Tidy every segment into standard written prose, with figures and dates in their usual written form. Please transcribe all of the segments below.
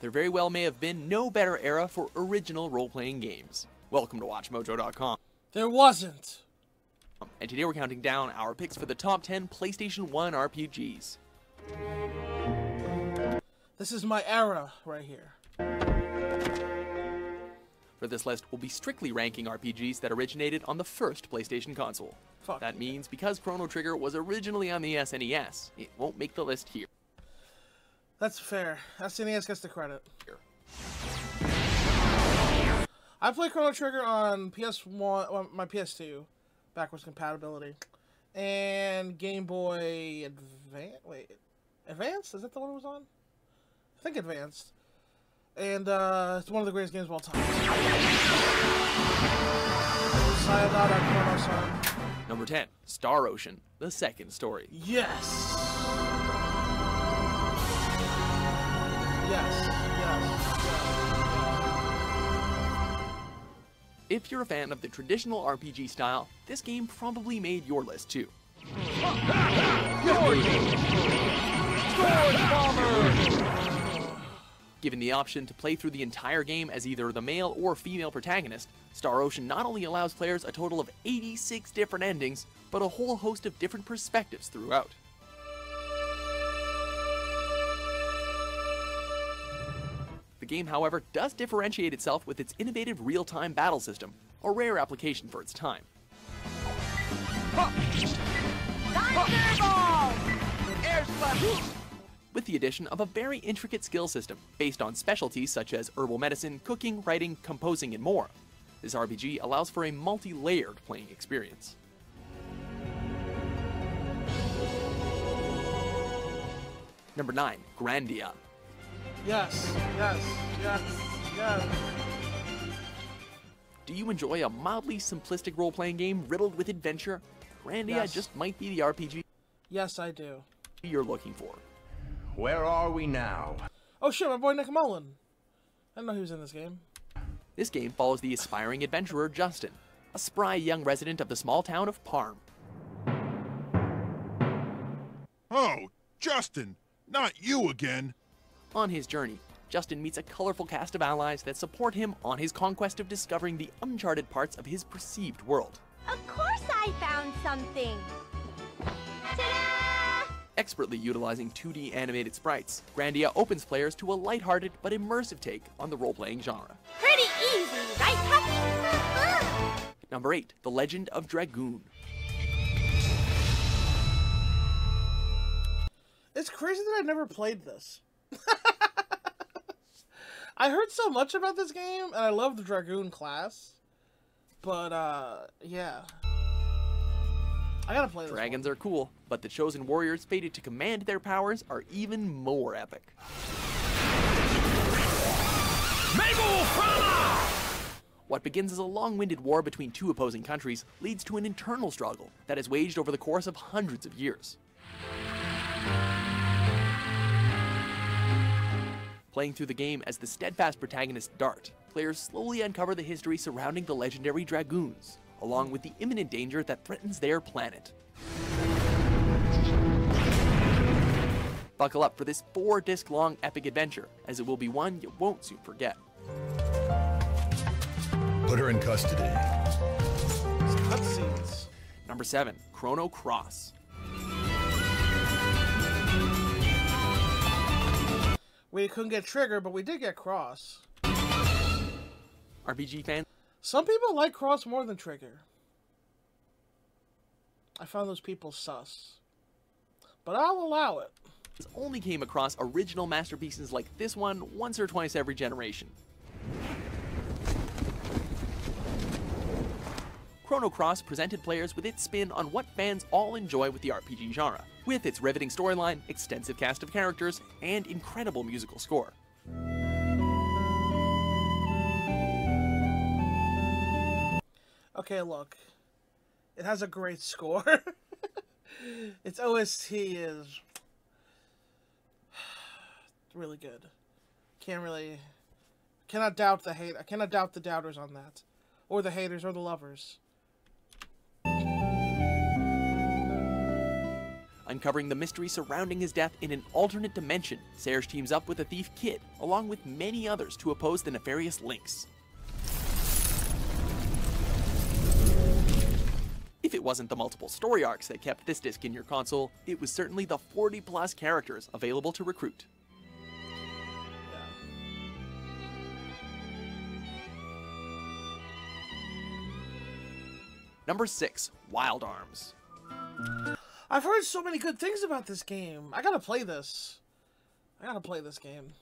there very well may have been no better era for original role-playing games. Welcome to WatchMojo.com. There wasn't. And today we're counting down our picks for the top 10 PlayStation 1 RPGs. This is my era right here. For this list, we'll be strictly ranking RPGs that originated on the first PlayStation console. Fuck. That means because Chrono Trigger was originally on the SNES, it won't make the list here. That's fair. SNES gets the credit. I played Chrono Trigger on PS1, well, my PS2, backwards compatibility, and Game Boy Advance. Wait, Advanced? Is that the one it was on? I think Advanced. And it's one of the greatest games of all time. Sayonara, Chrono-san. Number 10, Star Ocean, the second story. Yes. Yes. If you're a fan of the traditional RPG style, this game probably made your list too. Given the option to play through the entire game as either the male or female protagonist, Star Ocean not only allows players a total of 86 different endings, but a whole host of different perspectives throughout. The game, however, does differentiate itself with its innovative real-time battle system, a rare application for its time. With the addition of a very intricate skill system based on specialties such as herbal medicine, cooking, writing, composing, and more. This RPG allows for a multi-layered playing experience. Number 9, Grandia. Yes. Do you enjoy a mildly simplistic role-playing game riddled with adventure? Grandia Yes. just might be the RPG Yes, I do. you're looking for. Where are we now? Oh shit, my boy Nick Mullen. I didn't know he was in this game. This game follows the aspiring adventurer Justin, a spry young resident of the small town of Parm. Oh, Justin, not you again. On his journey, Justin meets a colorful cast of allies that support him on his conquest of discovering the uncharted parts of his perceived world. Of course I found something! Ta-da! Expertly utilizing 2D animated sprites, Grandia opens players to a lighthearted but immersive take on the role-playing genre. Pretty easy, right, Puppy? Number 8, The Legend of Dragoon. It's crazy that I never played this. I heard so much about this game, and I love the Dragoon class. But, yeah. I gotta play this Dragons are cool, but the chosen warriors fated to command their powers are even more epic. What begins as a long-winded war between two opposing countries leads to an internal struggle that is waged over the course of hundreds of years. Playing through the game as the steadfast protagonist Dart, players slowly uncover the history surrounding the legendary Dragoons, along with the imminent danger that threatens their planet. Buckle up for this 4-disc-long epic adventure, as it will be one you won't soon forget. Put her in custody. Cutscenes. Number 7, Chrono Cross. We couldn't get Trigger, but we did get Cross. RPG fans, Some people like Cross more than Trigger. I found those people sus. But I'll allow it. only came across original masterpieces like this one once or twice every generation. Chrono Cross presented players with its spin on what fans all enjoy with the RPG genre, with its riveting storyline, extensive cast of characters, and incredible musical score. Okay, look. It has a great score. Its OST is really good. Cannot doubt the hate. I cannot doubt the doubters on that, or the haters, or the lovers. Uncovering the mystery surrounding his death in an alternate dimension, Serge teams up with the thief Kid, along with many others to oppose the nefarious Lynx. If it wasn't the multiple story arcs that kept this disc in your console, it was certainly the 40+ characters available to recruit. Number 6, Wild Arms. I've heard so many good things about this game. I gotta play this. I gotta play this game.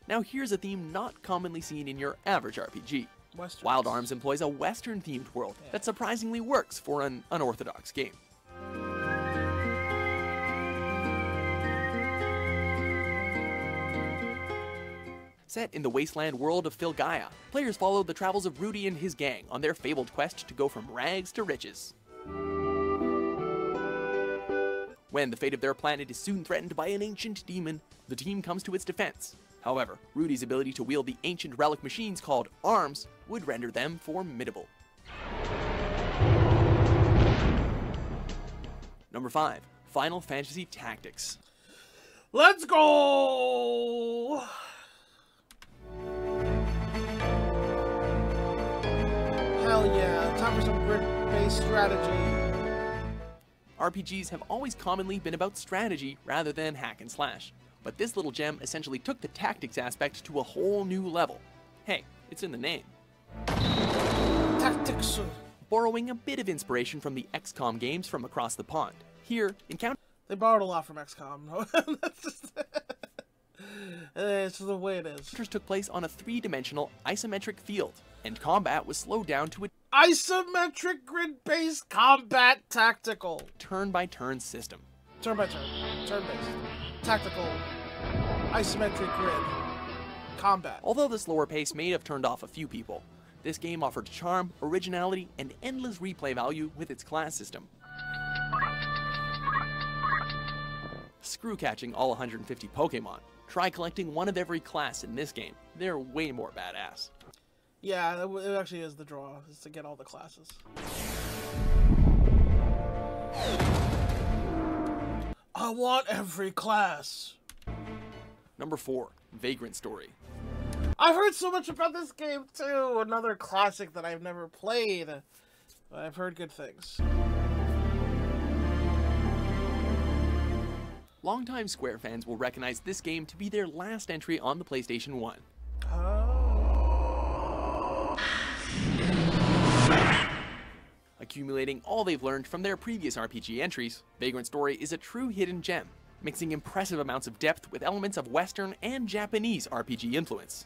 Now here's a theme not commonly seen in your average RPG. Westerns. Wild Arms employs a Western-themed world that surprisingly works for an unorthodox game. Set in the wasteland world of Filgaia, players follow the travels of Rudy and his gang on their fabled quest to go from rags to riches. When the fate of their planet is soon threatened by an ancient demon, the team comes to its defense. However, Rudy's ability to wield the ancient relic machines called arms would render them formidable. Number 5, Final Fantasy Tactics. Let's go! Hell yeah, time for some grid-based strategy. RPGs have always commonly been about strategy rather than hack and slash, but this little gem essentially took the tactics aspect to a whole new level. Hey, it's in the name. Tactics. Borrowing a bit of inspiration from the XCOM games from across the pond. Here, They borrowed a lot from XCOM. That's just... it's the way it is. encounters took place on a 3-dimensional isometric field, and combat was slowed down to a Isometric grid-based combat tactical. turn-by-turn system. Turn by turn. Turn-based. Tactical. Isometric grid. Combat. Although the slower pace may have turned off a few people, this game offered charm, originality, and endless replay value with its class system. Screw catching all 150 Pokemon. Try collecting one of every class in this game. They're way more badass. Yeah, it actually is the draw, is to get all the classes. I want every class. Number 4, Vagrant Story. I've heard so much about this game too. Another classic that I've never played. But I've heard good things. Longtime Square fans will recognize this game to be their last entry on the PlayStation 1. Accumulating all they've learned from their previous RPG entries, Vagrant Story is a true hidden gem, mixing impressive amounts of depth with elements of Western and Japanese RPG influence.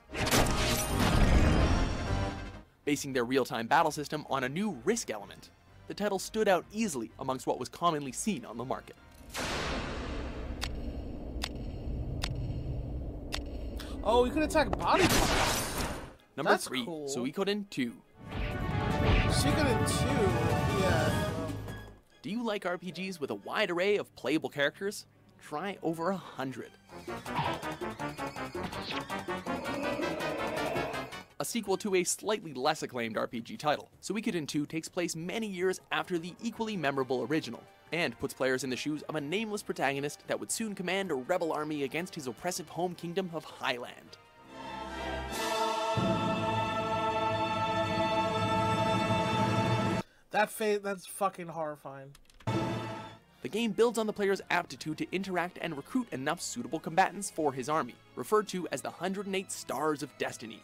Basing their real-time battle system on a new risk element, the title stood out easily amongst what was commonly seen on the market. Oh, you can attack body parts. Number That's 3, cool. Suikoden 2. Suikoden 2, yeah. Do you like RPGs with a wide array of playable characters? Try over 100. A sequel to a slightly less acclaimed RPG title, Suikoden 2 takes place many years after the equally memorable original, and puts players in the shoes of a nameless protagonist that would soon command a rebel army against his oppressive home kingdom of Highland. That's fucking horrifying. The game builds on the player's aptitude to interact and recruit enough suitable combatants for his army, referred to as the 108 Stars of Destiny.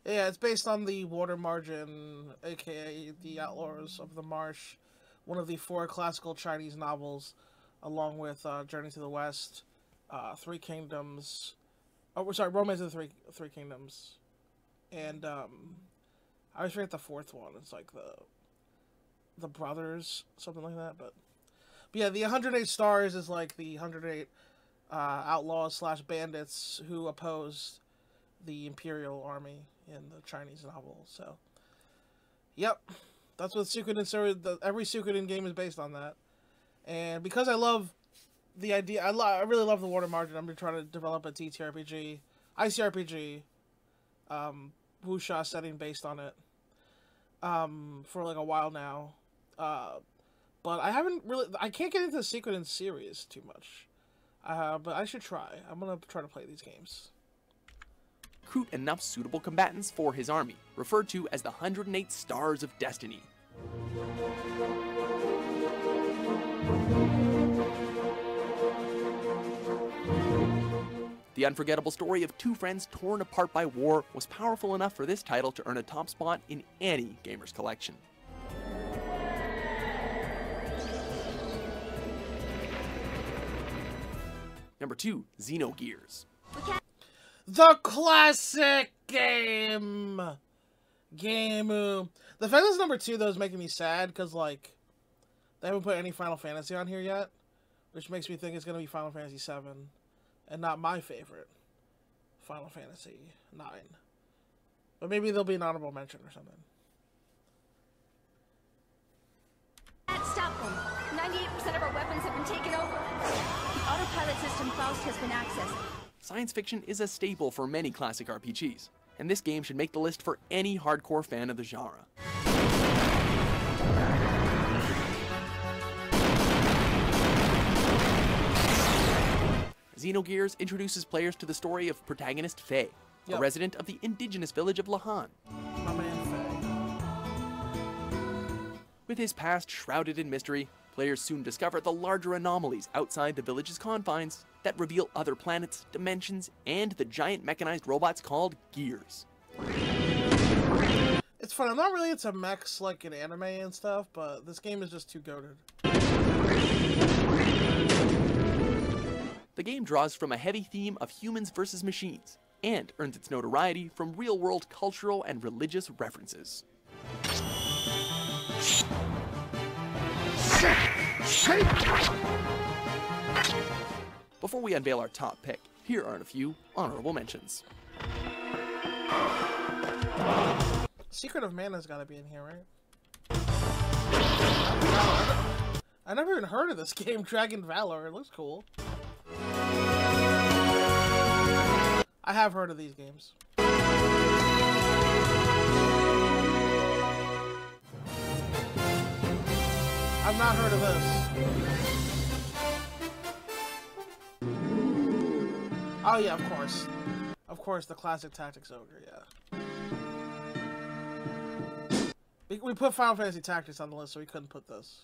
Yeah, it's based on the Water Margin, aka the Outlaws of the Marsh, one of the 4 classical Chinese novels, along with Journey to the West, Three Kingdoms, Romance of the Three Kingdoms, and I always forget the 4th one. It's like the Brothers, something like that. But yeah, the 108 Stars is like the 108 outlaws / bandits who opposed the Imperial Army in the Chinese novel. So, yep, that's what Suikoden Story. Every Suikoden game is based on that. And because I love the idea, I really love the Water Margin. I'm trying to develop a TTRPG, ICRPG, wuxia setting based on it. for like a while now. But I haven't really. I can't get into the Secret and series too much. But I should try. I'm gonna try to play these games. Recruit enough suitable combatants for his army, referred to as the 108 Stars of Destiny. The unforgettable story of two friends torn apart by war was powerful enough for this title to earn a top spot in any gamer's collection. Number 2, Xenogears. The classic game! The fact that's number 2, though, is making me sad, because, like, they haven't put any Final Fantasy on here yet, which makes me think it's going to be Final Fantasy VII, and not my favorite Final Fantasy IX. But maybe there'll be an honorable mention or something. Stop them. 98% of our weapons have been taken over. The autopilot system Faust has been accessed. Science fiction is a staple for many classic RPGs, and this game should make the list for any hardcore fan of the genre. Xenogears introduces players to the story of protagonist Faye, a resident of the indigenous village of Lahan. My man Faye. With his past shrouded in mystery, players soon discover the larger anomalies outside the village's confines that reveal other planets, dimensions, and the giant mechanized robots called Gears. It's fun. I'm not really into mechs like in anime and stuff, but this game is just too goated. The game draws from a heavy theme of humans versus machines, and earns its notoriety from real-world cultural and religious references. Before we unveil our top pick, here are a few honorable mentions. Secret of Mana's gotta be in here, right? I never even heard of this game, Dragon Valor. It looks cool. I have heard of these games. I've not heard of this. Oh yeah, of course. Of course, the classic Tactics Ogre, yeah. We put Final Fantasy Tactics on the list, so we couldn't put this.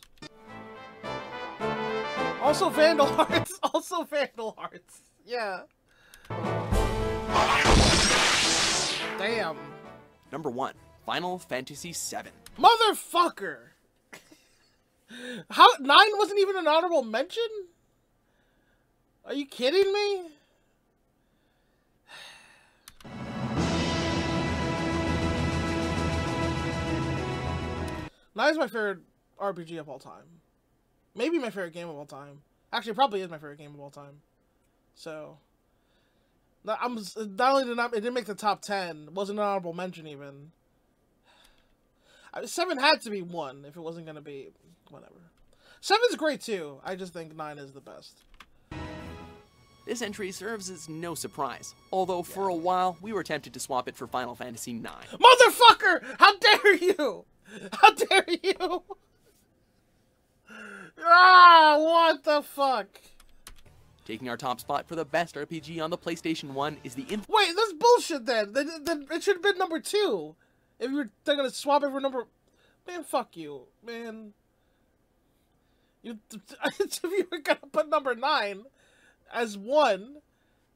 Also Vandal Hearts! Also Vandal Hearts! Yeah. Damn. Number 1, Final Fantasy VII. Motherfucker! How 9 wasn't even an honorable mention? Are you kidding me? Nine is my favorite RPG of all time. Maybe my favorite game of all time. Actually, it probably is my favorite game of all time. So, not only did it didn't make the top 10, wasn't an honorable mention even. 7 had to be 1 if it wasn't gonna be whatever. 7's great too. I just think 9 is the best. This entry serves as no surprise, although for a while we were tempted to swap it for Final Fantasy IX. Motherfucker! How dare you! How dare you! Ah, what the fuck? Taking our top spot for the best RPG on the PlayStation 1 is the Wait, that's bullshit then. Then it should have been number 2. If you were gonna swap it for number... Man, fuck you. Man. If you were gonna put number 9 as 1,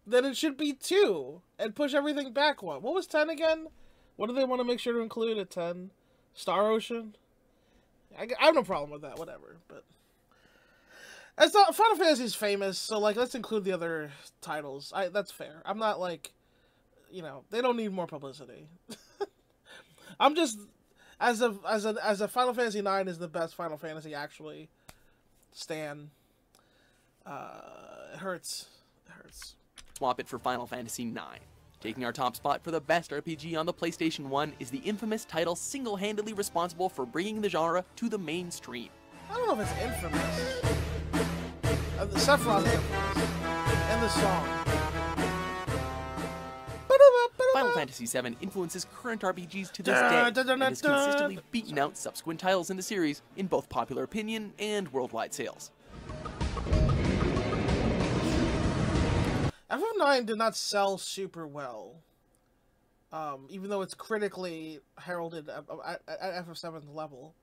then it should be 2. And push everything back 1. What was 10 again? What do they want to make sure to include at 10? Star Ocean? I have no problem with that, whatever, but... It's not, Final Fantasy is famous, so, like, let's include the other titles. That's fair. I'm not, like, you know, they don't need more publicity. I'm just, as a Final Fantasy IX is the best Final Fantasy, actually, stan, it hurts. It hurts. Swap it for Final Fantasy IX. Taking our top spot for the best RPG on the PlayStation 1 is the infamous title single-handedly responsible for bringing the genre to the mainstream. I don't know if it's infamous. Sephiroth is infamous. And the song. Final Fantasy VII influences current RPGs to this day, and has consistently beaten out subsequent titles in the series in both popular opinion and worldwide sales. FF9 did not sell super well, even though it's critically heralded at FF7's level,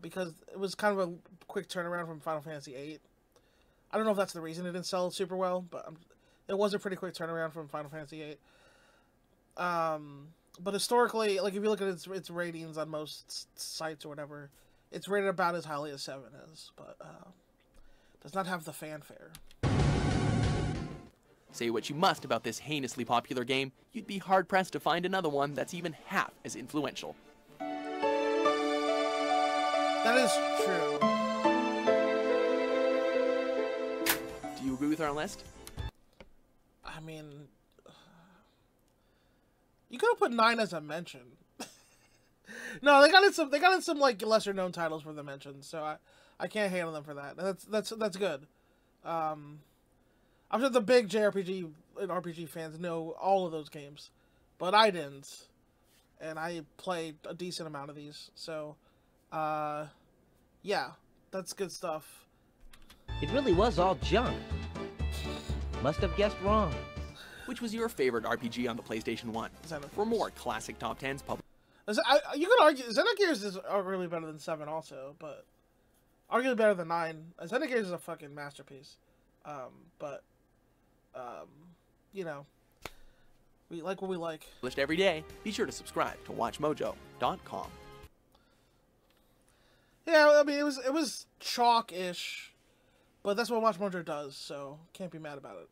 because it was kind of a quick turnaround from Final Fantasy VIII. I don't know if that's the reason it didn't sell super well, but it was a pretty quick turnaround from Final Fantasy VIII. But historically, like if you look at its ratings on most sites or whatever, it's rated about as highly as 7 is, but does not have the fanfare. Say what you must about this heinously popular game, you'd be hard-pressed to find another one that's even half as influential. That is true. Do you agree with our list? I mean, you could have put 9 as a mention. No, they got in some like lesser known titles for the mentions, so I can't hate on them for that. That's good. I'm sure the big JRPG and RPG fans know all of those games, but I didn't, and I played a decent amount of these. So, yeah, that's good stuff. It really was all junk. Must have guessed wrong. Which was your favorite RPG on the PlayStation 1? For more classic top 10s, you could argue Xenogears is arguably better than 7 also, but arguably better than 9. Xenogears is a fucking masterpiece. But you know, we like what we like. Published every day. Be sure to subscribe to WatchMojo.com. Yeah, I mean it was chalk-ish, but that's what Watch Mojo does, so can't be mad about it.